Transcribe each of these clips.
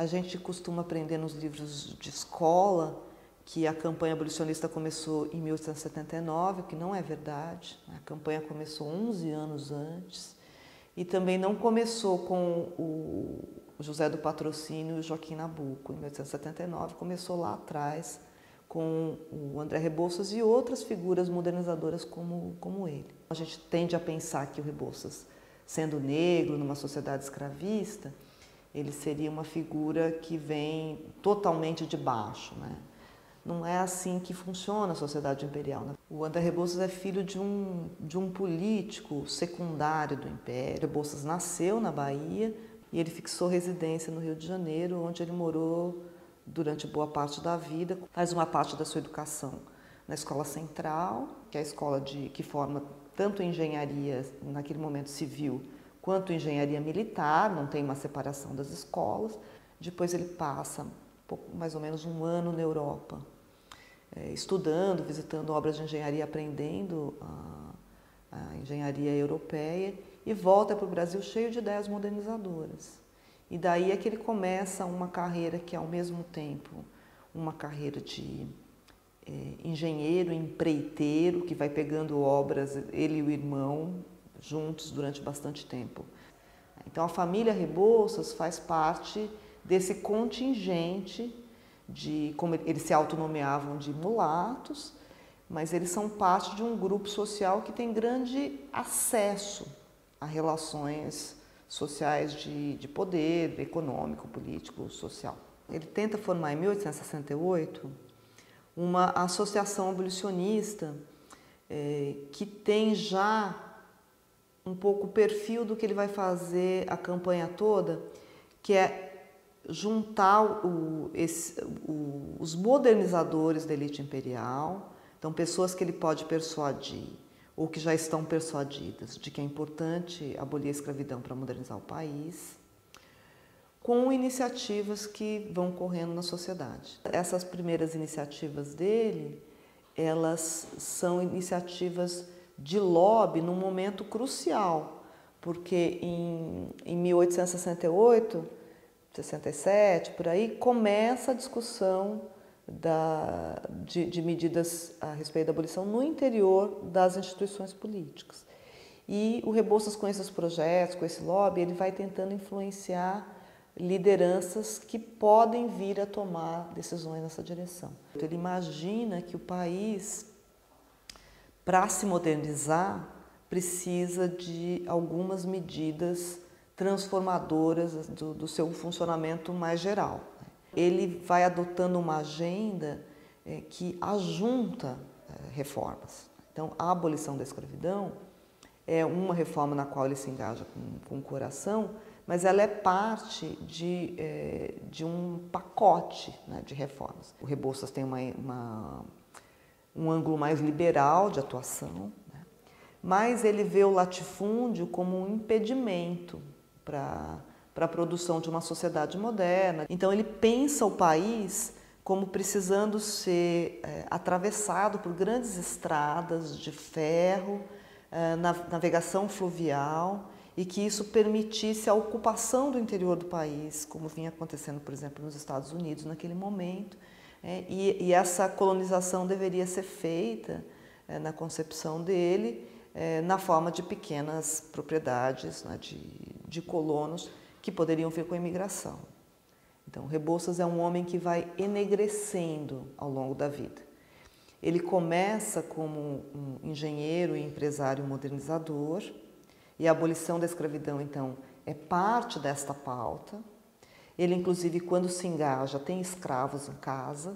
A gente costuma aprender nos livros de escola que a campanha abolicionista começou em 1879, o que não é verdade. A campanha começou 11 anos antes e também não começou com o José do Patrocínio e o Joaquim Nabuco. Em 1879 começou lá atrás com o André Rebouças e outras figuras modernizadoras como ele. A gente tende a pensar que o Rebouças, sendo negro numa sociedade escravista, ele seria uma figura que vem totalmente de baixo, né? Não é assim que funciona a sociedade imperial, né? O André Rebouças é filho de um político secundário do Império. Rebouças nasceu na Bahia e ele fixou residência no Rio de Janeiro, onde ele morou durante boa parte da vida. Faz uma parte da sua educação na Escola Central, que é a escola que forma tanto engenharia, naquele momento civil, quanto engenharia militar, não tem uma separação das escolas. Depois ele passa mais ou menos um ano na Europa, estudando, visitando obras de engenharia, aprendendo a engenharia europeia e volta para o Brasil cheio de ideias modernizadoras. E daí é que ele começa uma carreira que é ao mesmo tempo uma carreira de engenheiro, empreiteiro, que vai pegando obras, ele e o irmão, juntos durante bastante tempo. Então a família Rebouças faz parte desse contingente de, como eles se autonomeavam, de mulatos, mas eles são parte de um grupo social que tem grande acesso a relações sociais de poder, econômico, político, social. Ele tenta formar em 1868 uma associação abolicionista que tem já um pouco o perfil do que ele vai fazer a campanha toda, que é juntar os modernizadores da elite imperial, então pessoas que ele pode persuadir ou que já estão persuadidas de que é importante abolir a escravidão para modernizar o país, com iniciativas que vão correndo na sociedade. Essas primeiras iniciativas dele, elas são iniciativas de lobby num momento crucial, porque em 1868, 67, por aí, começa a discussão de medidas a respeito da abolição no interior das instituições políticas. E o Rebouças, com esses projetos, com esse lobby, ele vai tentando influenciar lideranças que podem vir a tomar decisões nessa direção. Ele imagina que o país, para se modernizar, precisa de algumas medidas transformadoras do seu funcionamento mais geral. Ele vai adotando uma agenda que ajunta reformas. Então, a abolição da escravidão é uma reforma na qual ele se engaja com o coração, mas ela é parte de um pacote, né, de reformas. O Rebouças tem um ângulo mais liberal de atuação, né, mas ele vê o latifúndio como um impedimento para a produção de uma sociedade moderna. Então ele pensa o país como precisando ser atravessado por grandes estradas de ferro, navegação fluvial, e que isso permitisse a ocupação do interior do país, como vinha acontecendo, por exemplo, nos Estados Unidos naquele momento. E essa colonização deveria ser feita, na concepção dele, na forma de pequenas propriedades, né, de colonos que poderiam vir com a imigração. Então, Rebouças é um homem que vai enegrecendo ao longo da vida. Ele começa como um engenheiro e empresário modernizador, e a abolição da escravidão, então, é parte desta pauta. Ele, inclusive, quando se engaja, tem escravos em casa,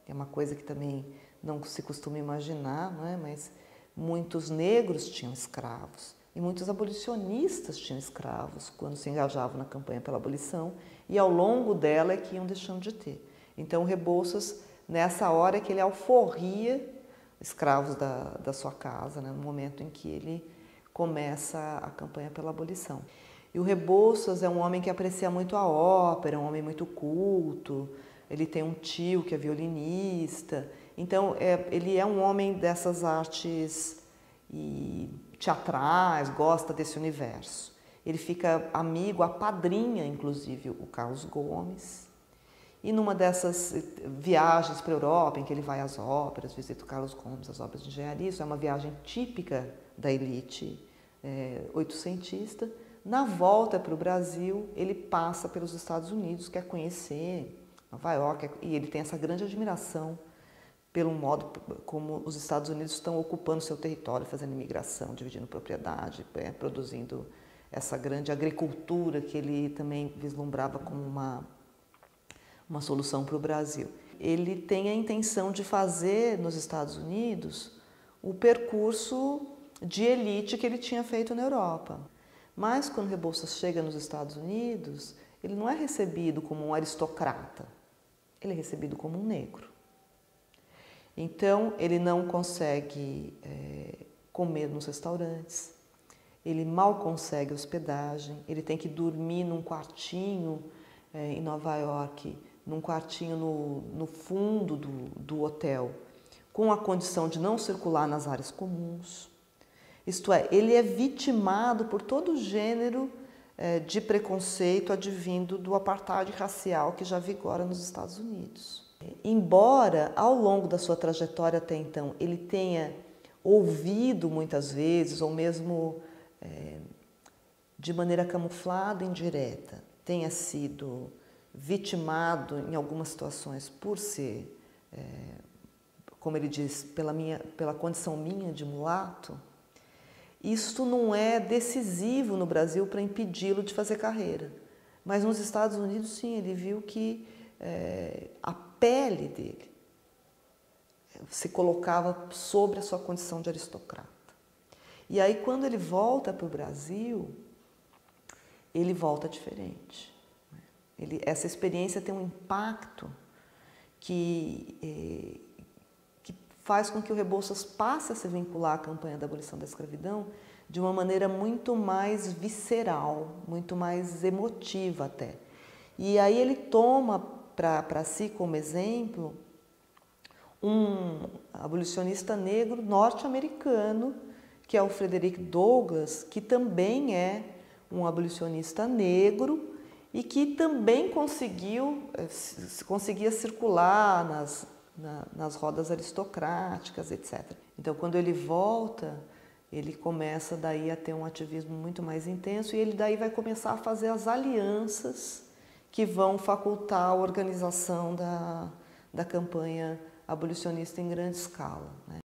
é uma coisa que também não se costuma imaginar, não é? Mas muitos negros tinham escravos e muitos abolicionistas tinham escravos quando se engajavam na campanha pela abolição, e ao longo dela é que iam deixando de ter. Então, Rebouças, nessa hora é que ele alforria escravos da sua casa, né, no momento em que ele começa a campanha pela abolição. E o Rebouças é um homem que aprecia muito a ópera, é um homem muito culto, ele tem um tio que é violinista, então ele é um homem dessas artes teatrais, gosta desse universo. Ele fica amigo, apadrinha inclusive o Carlos Gomes, E numa dessas viagens para a Europa, em que ele vai às óperas, visita o Carlos Gomes, as obras de engenharia, isso é uma viagem típica da elite oitocentista. Na volta para o Brasil, ele passa pelos Estados Unidos, quer conhecer Nova York, e ele tem essa grande admiração pelo modo como os Estados Unidos estão ocupando seu território, fazendo imigração, dividindo propriedade, produzindo essa grande agricultura que ele também vislumbrava como uma solução para o Brasil. Ele tem a intenção de fazer nos Estados Unidos o percurso de elite que ele tinha feito na Europa. Mas quando Rebouças chega nos Estados Unidos, ele não é recebido como um aristocrata, ele é recebido como um negro. Então, ele não consegue comer nos restaurantes, ele mal consegue hospedagem, ele tem que dormir num quartinho em Nova York, num quartinho no fundo do hotel, com a condição de não circular nas áreas comuns. Isto é, ele é vitimado por todo gênero de preconceito advindo do apartheid racial que já vigora nos Estados Unidos. Embora, ao longo da sua trajetória até então, ele tenha ouvido muitas vezes, ou mesmo de maneira camuflada, indireta, tenha sido vitimado em algumas situações por ser, como ele diz, pela condição minha de mulato, isto não é decisivo no Brasil para impedi-lo de fazer carreira. Mas nos Estados Unidos, sim, ele viu que a pele dele se colocava sobre a sua condição de aristocrata. E aí, quando ele volta para o Brasil, ele volta diferente. Essa experiência tem um impacto que faz com que o Rebouças passe a se vincular à campanha da abolição da escravidão de uma maneira muito mais visceral, muito mais emotiva até. E aí ele toma para si como exemplo um abolicionista negro norte-americano, que é o Frederick Douglass, que também é um abolicionista negro e que também conseguia circular nas rodas aristocráticas, etc. Então, quando ele volta, ele começa daí a ter um ativismo muito mais intenso e ele daí vai começar a fazer as alianças que vão facultar a organização da campanha abolicionista em grande escala, né?